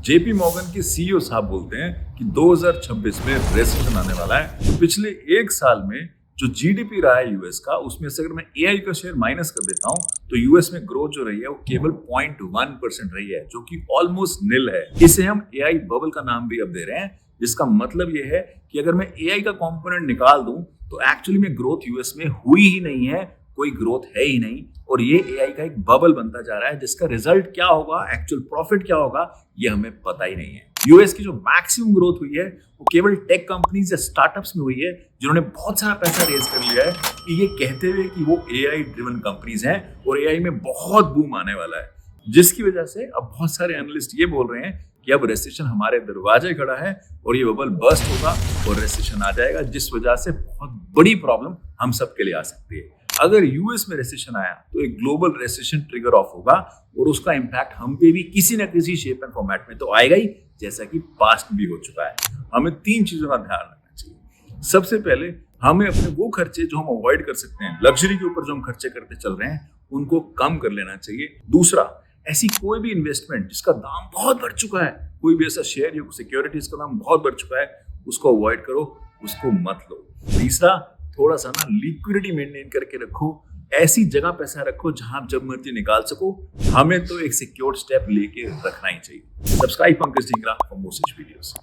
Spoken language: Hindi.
जेपी मॉर्गन के सीईओ साहब बोलते हैं कि 2026 में रेसेशन आने वाला है। पिछले एक साल में जो जीडीपी रहा है यूएस का, उसमें से अगर मैं एआई का शेयर माइनस कर देता हूं तो यूएस में ग्रोथ जो रही है वो केवल 0.1% रही है, जो कि ऑलमोस्ट निल है। इसे हम एआई बबल का नाम भी अब दे रहे हैं, जिसका मतलब ये है कि अगर मैं एआई का कंपोनेंट निकाल दूं तो एक्चुअली में ग्रोथ यूएस में हुई ही नहीं है, कोई ग्रोथ है ही नहीं, और ये एआई का एक बबल बनता जा रहा है, जिसका रिजल्ट क्या होगा, एक्चुअल प्रॉफिट क्या होगा, ये हमें पता ही नहीं है। यूएस की जो मैक्सिमम ग्रोथ हुई है वो केवल टेक कंपनीज या स्टार्टअप्स में हुई है, जिन्होंने बहुत सारा पैसा रेज कर लिया है कि ये कहते हुए कि वो एआई ड्रिवन कंपनीज हैं और एआई में बहुत बूम आने वाला है, जिसकी वजह से अब बहुत सारे एनालिस्ट ये बोल रहे हैं कि अब रेसेशन हमारे दरवाजे खड़ा है और ये बबल बर्स्ट होगा और रेसेशन आ जाएगा, जिस वजह से बहुत बड़ी प्रॉब्लम हम सबके लिए आ सकती है। अगर यूएस में रेसेशन आया तो एक ग्लोबल रेसेशन ट्रिगर ऑफ होगा और उसका इंपैक्ट हम पे भी किसी न किसी शेप एंड फॉर्मेट में तो आएगा ही, जैसा कि पास्ट भी हो चुका है। हमें 3 चीजों का ध्यान रखना चाहिए। सबसे पहले हमें अपने वो खर्चे जो हम अवॉइड कर सकते हैं, लग्जरी के ऊपर जो हम खर्चे करते चल रहे हैं, उनको कम कर लेना चाहिए। दूसरा, ऐसी कोई भी इन्वेस्टमेंट जिसका दाम बहुत बढ़ चुका है, कोई भी ऐसा शेयर या सिक्योरिटीज का दाम बहुत बढ़ चुका है, उसको अवॉइड करो, उसको मत लो। तीसरा, थोड़ा सा ना लिक्विडिटी मेंटेन करके रखो, ऐसी जगह पैसा रखो जहां आप जब मर्जी निकाल सको। हमें तो एक सिक्योर्ड स्टेप लेके रखना ही चाहिए। Subscribe Pankaj Dhingra for more such videos.